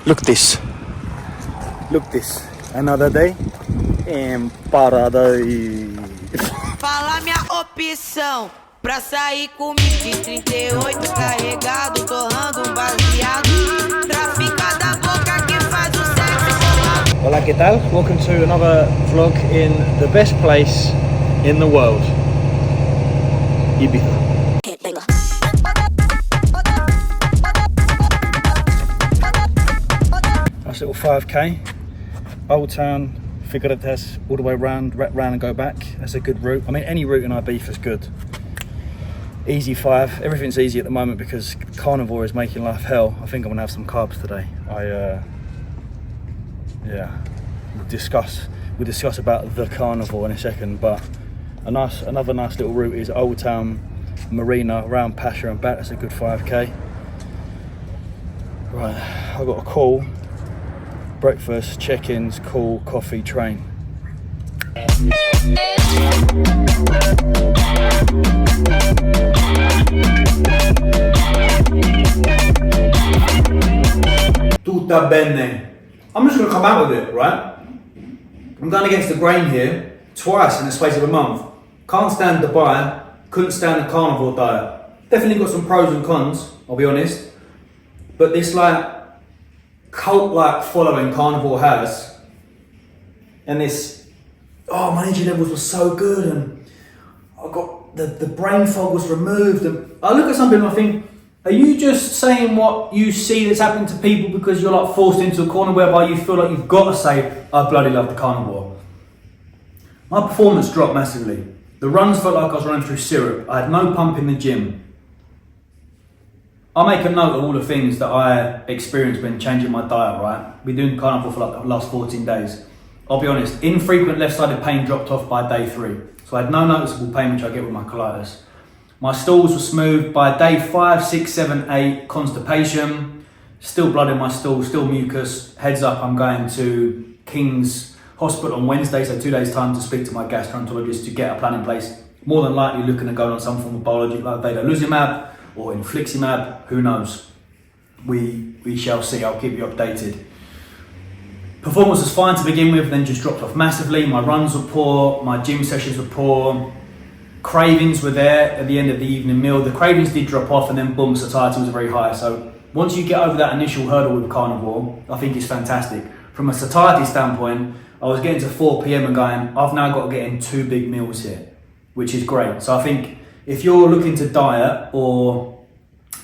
Look this. Look this. Another day em paradise. Fala minha opção pra sair comigo de 38 carregado, torrando baseado. Trafica da boca que faz o sexo. Hola, ¿qué tal? Welcome to another vlog in the best place in the world, Ibiza. Nice little 5k, Old Town, Colitis, all the way round and go back. That's a good route. I mean, any route in Ibiza is good. Easy 5. Everything's easy at the moment because Carnivore is making life hell. I think I'm gonna have some carbs today. We'll discuss about the Carnivore in a second, but another nice little route is Old Town, Marina, around Pasha and back. That's a good 5k. Right, I've got a call. Breakfast, check-ins, call, coffee, train. Tutta bene. I'm just going to come out with it, right? I'm going against the grain here twice in the space of a month. Can't stand Dubai, couldn't stand the Carnivore diet. Definitely got some pros and cons, I'll be honest. But this cult-like following Carnivore has, and this, my energy levels were so good, and I got the brain fog was removed, and I look at some people and I think, are you just saying what you see that's happening to people because you're like forced into a corner whereby you feel like you've got to say, I bloody love the Carnivore? My performance dropped massively. The runs felt like I was running through syrup. I had no pump in the gym. I make a note of all the things that I experienced when changing my diet, right? Been doing Carnivore for like the last 14 days. I'll be honest, infrequent left-sided pain dropped off by day 3. So I had no noticeable pain, which I get with my colitis. My stools were smooth by day 5, 6, 7, 8, constipation. Still blood in my stool, still mucus. Heads up, I'm going to King's Hospital on Wednesday, so 2 days time to speak to my gastroenterologist to get a plan in place. More than likely looking at going on some form of biologic like vedolizumab or infliximab, who knows? We shall see. I'll keep you updated. Performance was fine to begin with, then just dropped off massively. My runs were poor, my gym sessions were poor. Cravings were there at the end of the evening meal. The cravings did drop off, and then boom, satiety was very high. So once you get over that initial hurdle with Carnivore, I think it's fantastic. From a satiety standpoint, I was getting to 4 p.m. and going, I've now got to get in 2 big meals here, which is great. So I think if you're looking to diet or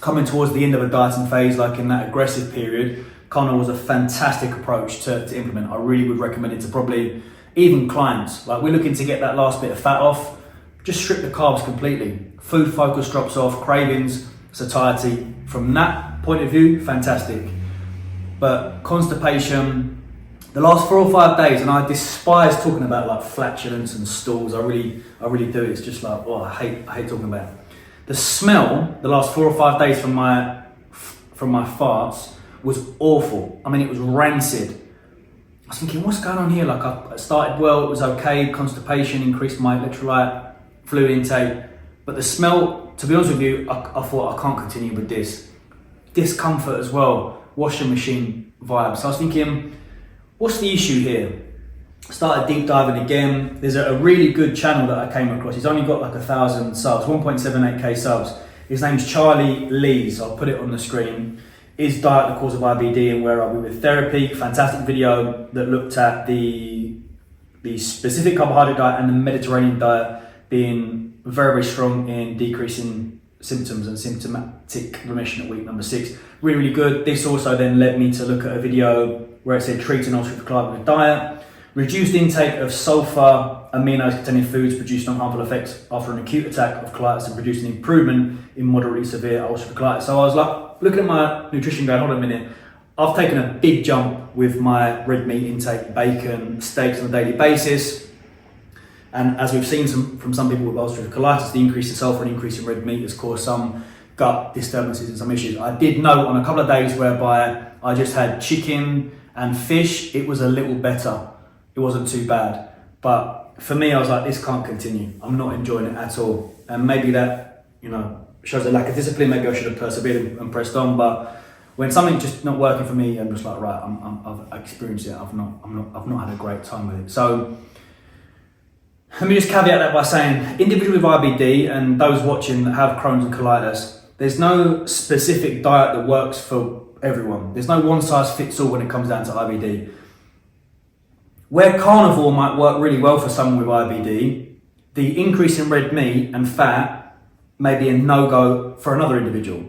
coming towards the end of a dieting phase, like in that aggressive period, Carnivore was a fantastic approach to implement. I really would recommend it to probably even clients. Like, we're looking to get that last bit of fat off, just strip the carbs completely. Food focus drops off, cravings, satiety. From that point of view, fantastic. But constipation, the last 4 or 5 days, and I despise talking about like flatulence and stools. I really do. It's just like, I hate talking about it. The smell, the last 4 or 5 days from my farts was awful. I mean, it was rancid. I was thinking, what's going on here? Like, I started well, it was okay. Constipation, increased my electrolyte, fluid intake. But the smell, to be honest with you, I thought I can't continue with this. Discomfort as well, washing machine vibes. So I was thinking, what's the issue here? Started deep diving again. There's a really good channel that I came across. He's only got like 1,000 subs, 1.78k subs. His name's Charlie Lee, so I'll put it on the screen. Is diet the cause of IBD and where are we with therapy? Fantastic video that looked at the specific carbohydrate diet and the Mediterranean diet being very, very strong in decreasing symptoms and symptomatic remission at week number 6. Really, really good. This also then led me to look at a video where it said treating ulcerative colitis with diet. Reduced intake of sulfur aminos containing foods produced non-harmful effects after an acute attack of colitis and produced an improvement in moderately severe ulcerative colitis. So I was like, looking at my nutrition going, hold on a minute, I've taken a big jump with my red meat intake, bacon, steaks on a daily basis. And as we've seen from some people with ulcerative colitis, the increase in sulfur and increase in red meat has caused some gut disturbances and some issues. I did note on a couple of days whereby I just had chicken and fish, it was a little better. It wasn't too bad. But for me, I was like, this can't continue. I'm not enjoying it at all. And maybe that, shows a lack of discipline. Maybe I should have persevered and pressed on. But When something's just not working for me, I'm just like, right, I've experienced it. I've not had a great time with it. So let me just caveat that by saying, individuals with IBD and those watching that have Crohn's and colitis, there's no specific diet that works for everyone. There's no one size fits all when it comes down to IBD. Where carnivore might work really well for someone with IBD, the increase in red meat and fat may be a no-go for another individual.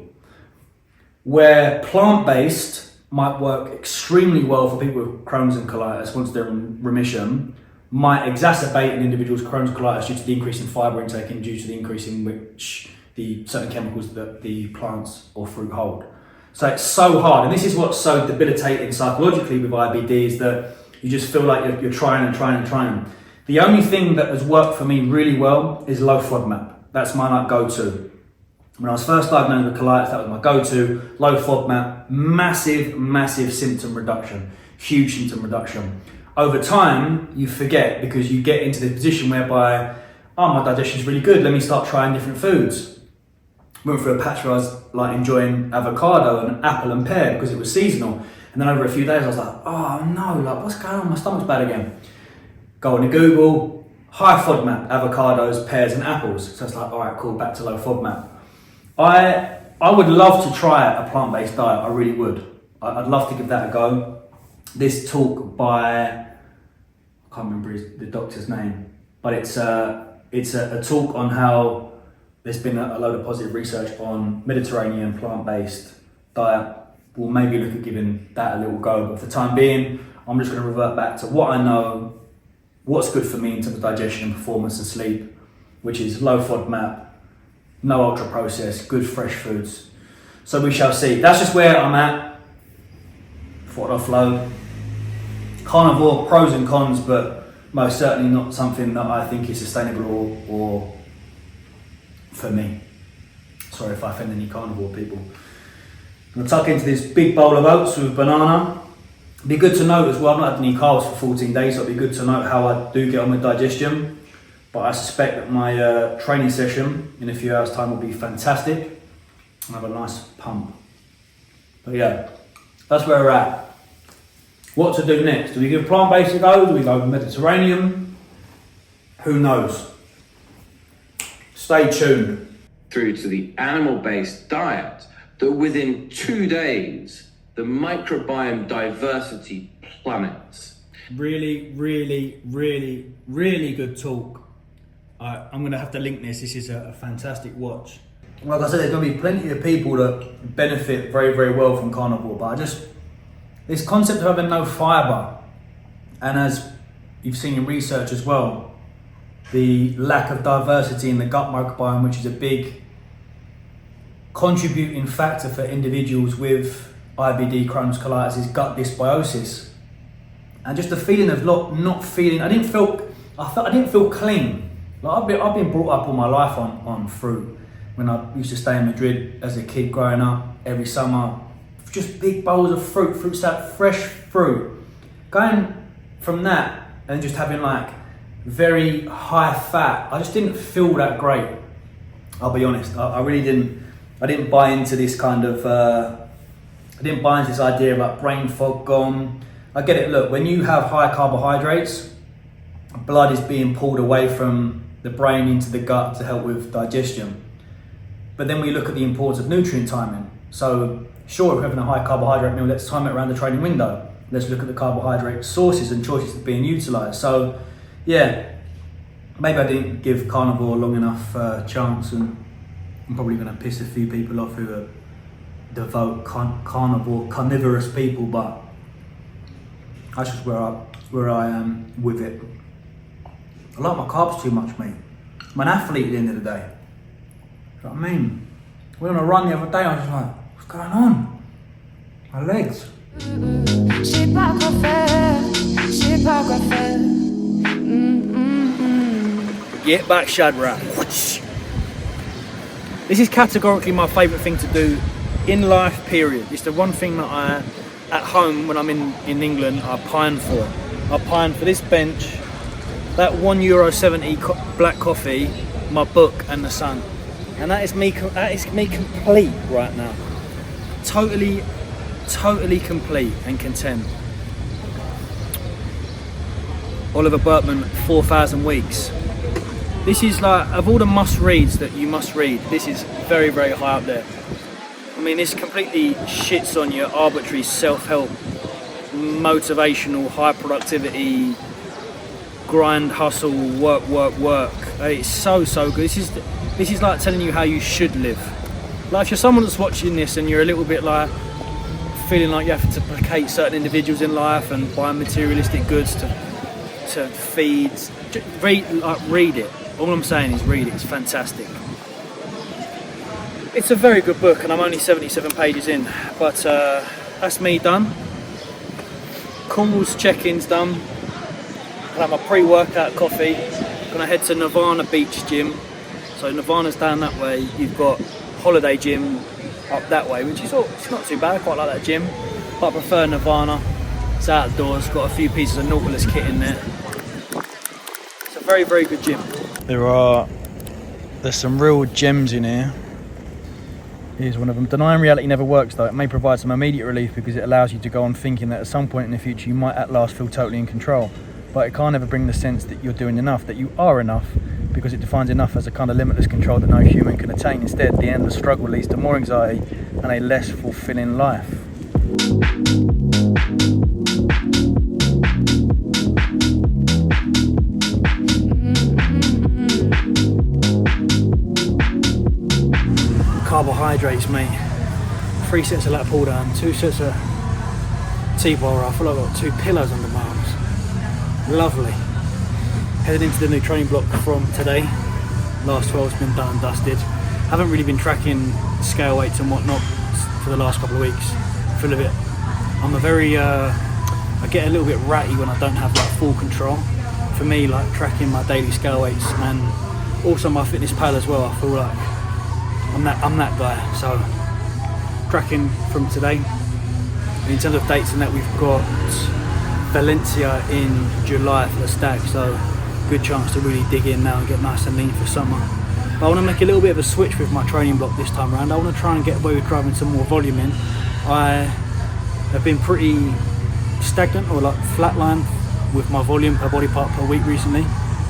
Where plant-based might work extremely well for people with Crohn's and colitis once they're in remission, might exacerbate an individual's Crohn's and colitis due to the increase in fibre intake and due to the increase in which the certain chemicals that the plants or fruit hold. So it's so hard, and this is what's so debilitating psychologically with IBD, is that you just feel like you're trying and trying and trying. The only thing that has worked for me really well is low FODMAP. That's my like go-to. When I was first diagnosed with colitis, that was my go-to. Low FODMAP, massive symptom reduction, huge symptom reduction. Over time, you forget because you get into the position whereby, oh, my digestion's really good, let me start trying different foods. Went through a patch where I was like enjoying avocado and apple and pear because it was seasonal. And then over a few days, I was like, oh no, like what's going on? My stomach's bad again. Go on to Google, high FODMAP, avocados, pears and apples. So it's like, all right, cool, back to low FODMAP. I would love to try a plant-based diet, I really would. I'd love to give that a go. This talk by, I can't remember the doctor's name, but it's a talk on how there's been a load of positive research on Mediterranean plant-based diet. We'll maybe look at giving that a little go, but for the time being, I'm just going to revert back to what I know, what's good for me in terms of digestion and performance and sleep, which is low FODMAP, no ultra processed, good fresh foods. So we shall see. That's just where I'm at. Thought I'd offload. Carnivore, pros and cons, but most certainly not something that I think is sustainable or for me. Sorry if I offend any carnivore people. I'm gonna tuck into this big bowl of oats with banana. It'd be good to note as well, I've not had any carbs for 14 days, so it'd be good to note how I do get on with digestion. But I suspect that my training session in a few hours time will be fantastic. I'll have a nice pump. But yeah, that's where we're at. What to do next? Do we give plant-based a go? Do we go Mediterranean? Who knows? Stay tuned. Through to the animal-based diet, that within 2 days, the microbiome diversity plummets. Really good talk. I'm going to have to link this. This is a fantastic watch. Like I said, there's going to be plenty of people that benefit very well from carnivore, but this concept of having no fibre, and as you've seen in research as well, the lack of diversity in the gut microbiome, which is a big contributing factor for individuals with IBD, Crohn's, colitis, is gut dysbiosis. And just the feeling of not feeling, I didn't feel clean. Like I've been brought up all my life on fruit. When I used to stay in Madrid as a kid growing up, every summer, just big bowls of fruit salad, fresh fruit. Going from that and just having like very high fat, I just didn't feel that great. I'll be honest, I really didn't. I didn't buy into this kind of, I didn't buy into this idea about brain fog gone. I get it, look, when you have high carbohydrates, blood is being pulled away from the brain into the gut to help with digestion. But then we look at the importance of nutrient timing. So sure, if we're having a high carbohydrate meal, let's time it around the training window. Let's look at the carbohydrate sources and choices that are being utilised. So yeah, maybe I didn't give carnivore long enough chance, and I'm probably going to piss a few people off who are devout carnivorous people, but that's just where I am with it. I like my carbs too much, mate. I'm an athlete at the end of the day. You know what I mean? We went on a run the other day, I was just like, what's going on? My legs. Get back, Shadrach. This is categorically my favourite thing to do in life, period. It's the one thing that I, at home, when I'm in England, I pine for. I pine for this bench, that €1.70 black coffee, my book and the sun. And that is me complete right now. Totally totally complete and content. Oliver Burkeman, 4,000 Weeks. This is like, of all the must reads that you must read, this is very, very high up there. I mean, this completely shits on your arbitrary self-help, motivational, high productivity, grind, hustle, work. It's so good. This is like telling you how you should live. Like if you're someone that's watching this and you're a little bit like feeling like you have to placate certain individuals in life and buy materialistic goods to feed, read it. All I'm saying is read it. It's fantastic. It's a very good book, and I'm only 77 pages in, but that's me done. Calls, check-ins done. I'll have my pre-workout coffee. Gonna head to Nirvana Beach Gym. So Nirvana's down that way. You've got Holiday Gym up that way, which is it's not too bad. I quite like that gym, but I prefer Nirvana. It's outdoors. Got a few pieces of Nautilus kit in there. It's a very, very good gym. There's some real gems in here. Here's one of them. Denying reality never works though. It may provide some immediate relief because it allows you to go on thinking that at some point in the future you might at last feel totally in control. But it can't ever bring the sense that you're doing enough, that you are enough, because it defines enough as a kind of limitless control that no human can attain. Instead, the endless struggle leads to more anxiety and a less fulfilling life. Carbohydrates, mate. 3 sets of lat pull down, 2 sets of T-bar. I feel like I've got 2 pillows under my arms. Lovely. Headed into the new training block from today. Last 12's been done and dusted. Haven't really been tracking scale weights and whatnot for the last couple of weeks. Feel a bit. I get a little bit ratty when I don't have like full control. For me, like tracking my daily scale weights and also my fitness pal as well. I feel like I'm that guy. So tracking from today. In terms of dates and that, we've got Valencia in July for the stag, so good chance to really dig in now and get nice and lean for summer. But I want to make a little bit of a switch with my training block this time around. I want to try and get away with driving some more volume in. I have been pretty stagnant or like flatline with my volume per body part per week recently,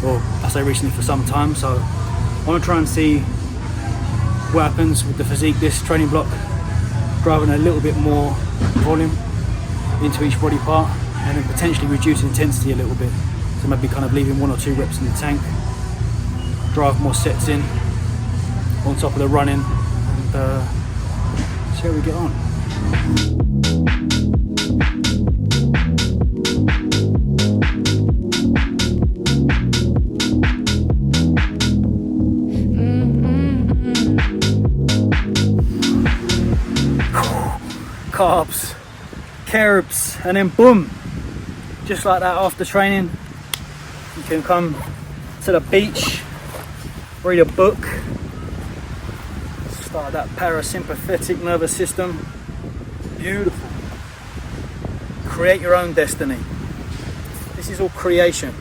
or I say recently for some time, so I want to try and see what happens with the physique this training block, driving a little bit more volume into each body part and then potentially reduce intensity a little bit. So maybe kind of leaving 1 or 2 reps in the tank, drive more sets in on top of the running, and see how we get on. Carbs, and then boom, just like that after training, you can come to the beach, read a book, start that parasympathetic nervous system. Beautiful. Create your own destiny. This is all creation.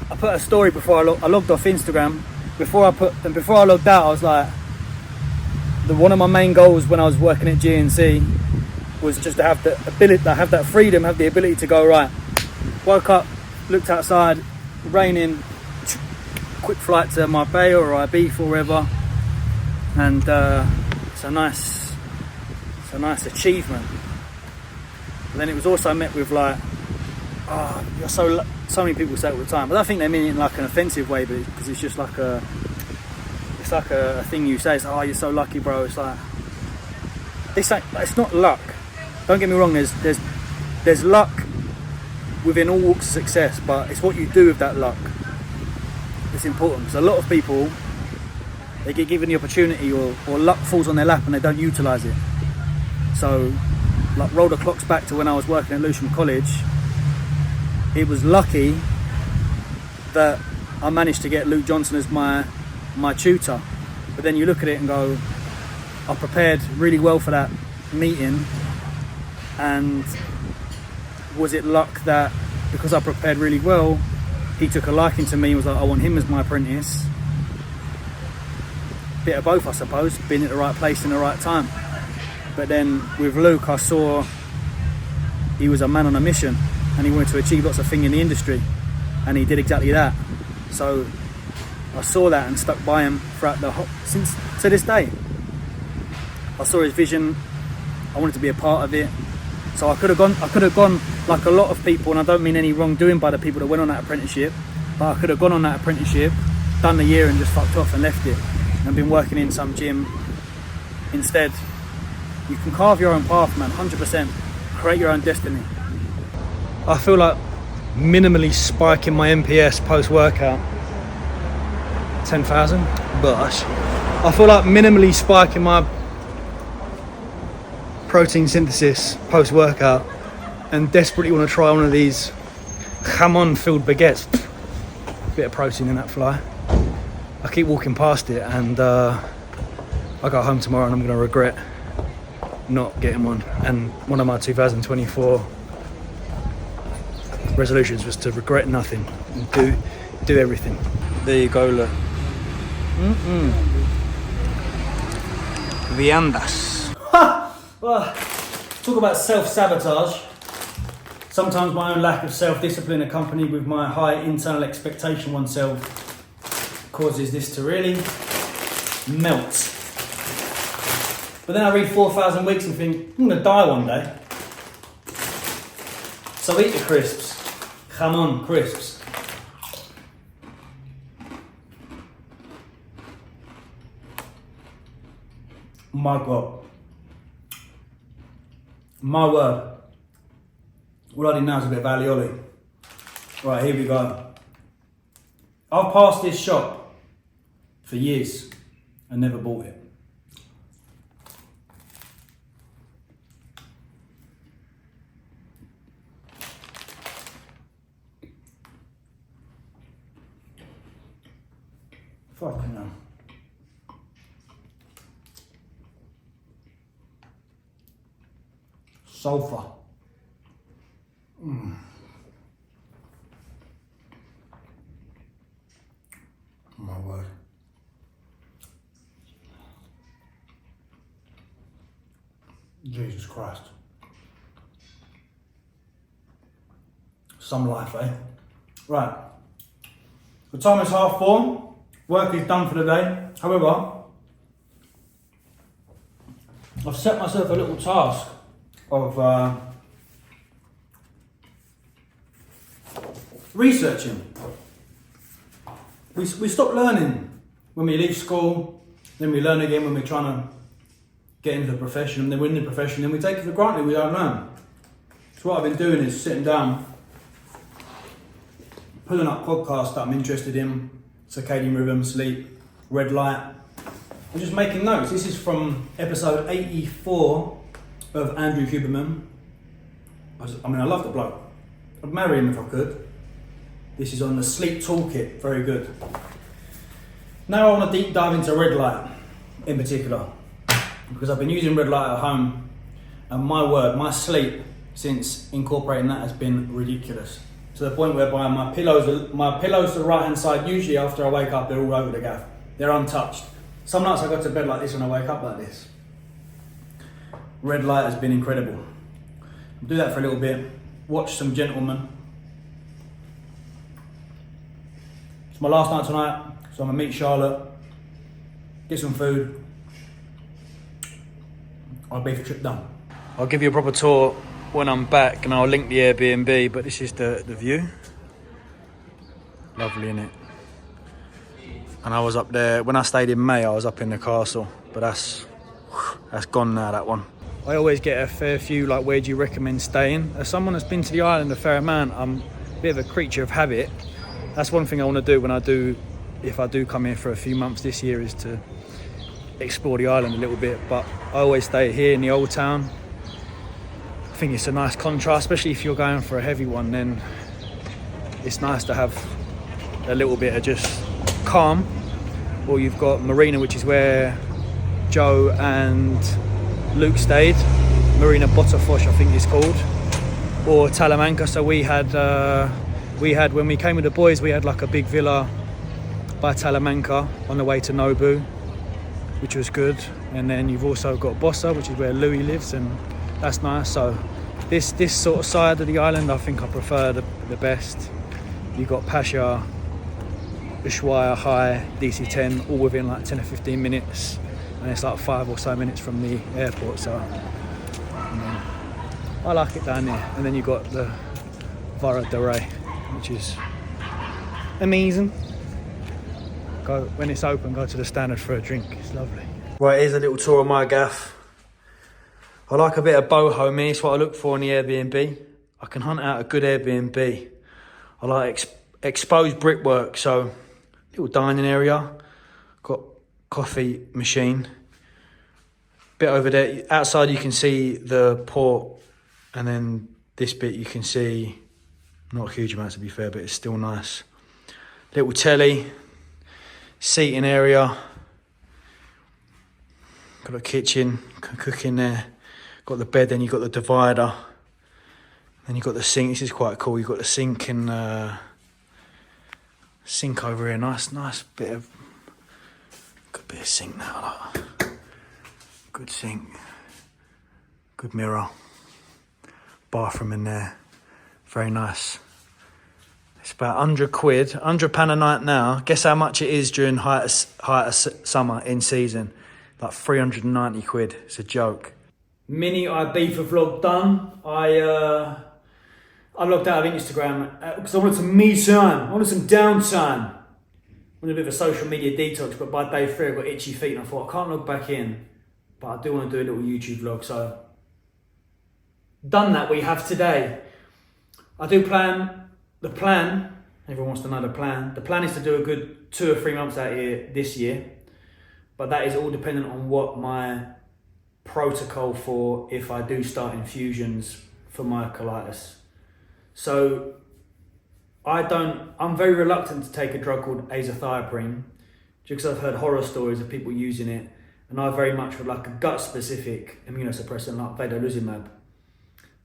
I put a story before I logged off Instagram. Before I logged out, I was like, one of my main goals when I was working at GNC was just to have the ability, to have that freedom, have the ability to go, right, woke up, looked outside, raining, quick flight to Marbella or Ibiza or wherever, and it's a nice achievement. And then it was also met with like, oh, you're so many people say it all the time, but I don't think they mean it in like an offensive way, but because it's just like a thing you say. It's like, oh, you're so lucky, bro. It's like, it's not luck. Don't get me wrong, there's luck within all walks of success, but it's what you do with that luck. It's important, because a lot of people, they get given the opportunity or luck falls on their lap and they don't utilise it. So, like, roll the clocks back to when I was working at Lewisham College. It was lucky that I managed to get Luke Johnson as my tutor. But then you look at it and go, I prepared really well for that meeting, and was it luck that because I prepared really well, he took a liking to me and was like, I want him as my apprentice? Bit of both, I suppose, being at the right place in the right time. But then with Luke, I saw he was a man on a mission and he wanted to achieve lots of things in the industry, and he did exactly that. So I saw that and stuck by him throughout since to this day. I saw his vision. I wanted to be a part of it. So I could have gone like a lot of people, and I don't mean any wrongdoing by the people that went on that apprenticeship, but I could have gone on that apprenticeship, done the year and just fucked off and left it, and been working in some gym instead. You can carve your own path, man, 100%. Create your own destiny. I feel like minimally spiking my MPS post-workout. 10,000? Gosh. I feel like minimally spiking my protein synthesis post-workout and desperately want to try one of these jamon-filled baguettes. Bit of protein in that fly. I keep walking past it, and I go home tomorrow and I'm going to regret not getting one. And one of my 2024 resolutions was to regret nothing and do everything. There you go, look. Viandas. Well, talk about self-sabotage. Sometimes my own lack of self-discipline accompanied with my high internal expectation of oneself causes this to really melt. But then I read 4,000 Weeks and think, I'm going to die one day. So eat the crisps. Jamon crisps. My God. My word. What I did now is a bit of alioli. Right, here we go. I've passed this shop for years and never bought it. Fucking hell. Sulfur. My word. Jesus Christ. Some life, eh? Right. The time is 4:30. Work is done for the day. However, I've set myself a little task of researching. We stop learning when we leave school, then we learn again when we're trying to get into the profession, and then we're in the profession, then we take it for granted we don't learn. So what I've been doing is sitting down, pulling up podcasts that I'm interested in, circadian rhythm, sleep, red light, and just making notes. This is from episode 84 of Andrew Huberman. I love the bloke. I'd marry him if I could. This is on the sleep toolkit, very good. Now I want to deep dive into red light in particular, because I've been using red light at home, and my word, my sleep since incorporating that has been ridiculous. To the point whereby my pillows to the right hand side, usually after I wake up, they're all over the gaff. They're untouched. Some nights I go to bed like this and I wake up like this. Red light has been incredible. I'll do that for a little bit, watch some gentlemen. It's my last night tonight, so I'm gonna meet Charlotte, get some food. I'll be for trip done. I'll give you a proper tour when I'm back, and I'll link the Airbnb, but this is the view. Lovely, innit? And I was up there, when I stayed in May, I was up in the castle, but that's gone now, that one. I always get a fair few, like, where do you recommend staying? As someone that's been to the island a fair amount, I'm a bit of a creature of habit. That's one thing I want to do if I do come here for a few months this year, is to explore the island a little bit, but I always stay here in the old town. I think it's a nice contrast, especially if you're going for a heavy one, then it's nice to have a little bit of just calm. Or you've got Marina, which is where Joe and Luke stayed. Marina Botafosh, I think it's called. Or Talamanca. So we had when we came with the boys, we had like a big villa by Talamanca on the way to Nobu, which was good. And then you've also got Bossa, which is where Louis lives, and that's nice. So this sort of side of the island, I think I prefer the best. You've got Pasha, Ushuaia High, DC10, all within like 10 or 15 minutes. And it's like 5 or so minutes from the airport, so I like it down there. And then you've got the Vara de Rey, which is amazing. Go when it's open, go to the Standard for a drink, it's lovely. Right, here's a little tour of my gaff. I like a bit of boho me, it's what I look for in the Airbnb. I can hunt out a good Airbnb. I like exposed brickwork, so little dining area, got coffee machine. Bit over there, outside you can see the port, and then this bit you can see, not a huge amount to be fair, but it's still nice. Little telly, seating area, got a kitchen, can cook in there. Got the bed, then you've got the divider. Then you've got the sink, this is quite cool. You've got the sink and sink over here, nice bit of, good bit of sink now. Like. Good sink, good mirror, bathroom in there, very nice. It's about £100, £100 a night now. Guess how much it is during height of summer in season? Like 390 quid, it's a joke. Mini Ibiza vlog done. I logged out of Instagram because I wanted some me time. I wanted some downtime. I wanted a bit of a social media detox, but by day 3 I got itchy feet and I thought I can't log back in, but I do want to do a little YouTube vlog, so done that. We have today. I do plan, everyone wants to know the plan. The plan is to do a good 2 or 3 months out here this year, but that is all dependent on what my protocol for if I do start infusions for my colitis. So I'm very reluctant to take a drug called azathioprine, just because I've heard horror stories of people using it, and I very much would like a gut specific immunosuppressant like vedolizumab.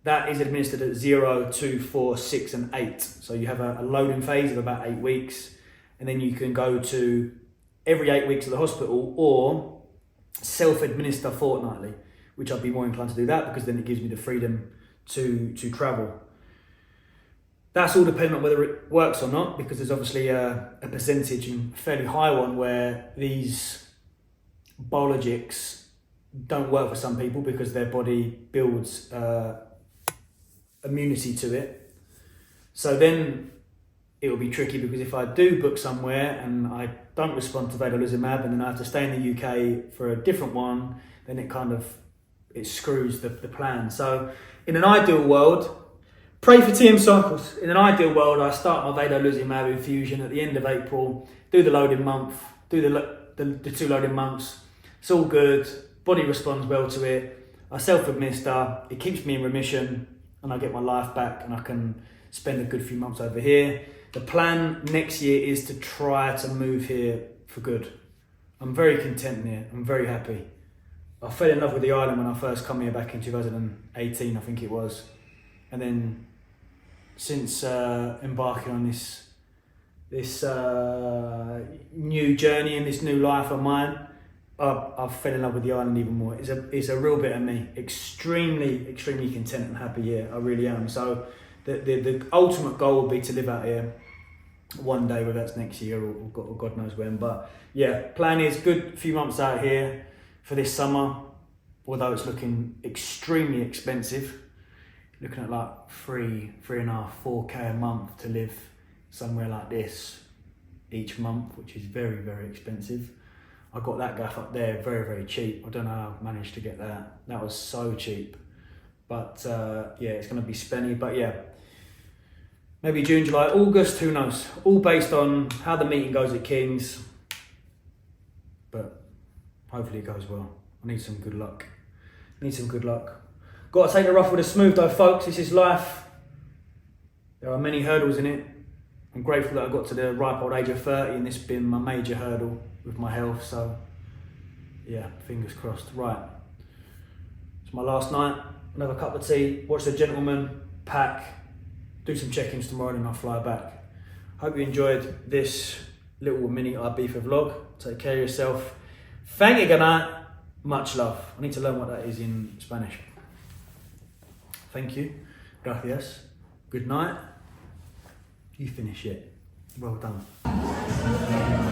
That is administered at 0, 2, 4, 6 and 8. So you have a loading phase of about 8 weeks, and then you can go to every 8 weeks of the hospital or self-administer fortnightly, which I'd be more inclined to do that because then it gives me the freedom to travel. That's all dependent on whether it works or not, because there's obviously a percentage, and a fairly high one, where these biologics don't work for some people because their body builds immunity to it. So then it will be tricky, because if I do book somewhere and I don't respond to vedolizumab and then I have to stay in the UK for a different one, then it screws the plan. So in an ideal world, pray for TM Cycles. In an ideal world, I start my vedolizumab infusion at the end of April, do the loading month, do the 2 loading months. It's all good, body responds well to it. I self-administer, it keeps me in remission, and I get my life back and I can spend a good few months over here. The plan next year is to try to move here for good. I'm very content here, I'm very happy. I fell in love with the island when I first come here back in 2018, I think it was. And then since embarking on this new journey and this new life of mine, I've fell in love with the island even more. It's a real bit of me. Extremely content and happy here. I really am. So the ultimate goal would be to live out here one day, whether that's next year or God knows when. But yeah, plan is good few months out here for this summer, although it's looking extremely expensive. Looking at like 3.5, 4K a month to live somewhere like this each month, which is very expensive. I got that gaff up there very cheap. I don't know how I managed to get that. That was so cheap. But yeah, it's going to be spenny. But yeah, maybe June, July, August, who knows? All based on how the meeting goes at King's. But hopefully it goes well. I need some good luck. Got to take the rough with the smooth though, folks. This is life. There are many hurdles in it. I'm grateful that I got to the ripe old age of 30 and this has been my major hurdle with my health. So yeah, fingers crossed. Right, it's my last night. I'll have a cup of tea, watch The Gentleman, pack, do some check-ins tomorrow, and then I'll fly back. Hope you enjoyed this little mini Ibiza vlog. Take care of yourself. Thank you, good night. Much love. I need to learn what that is in Spanish. Thank you. Gracias. Good night. You finish it. Well done.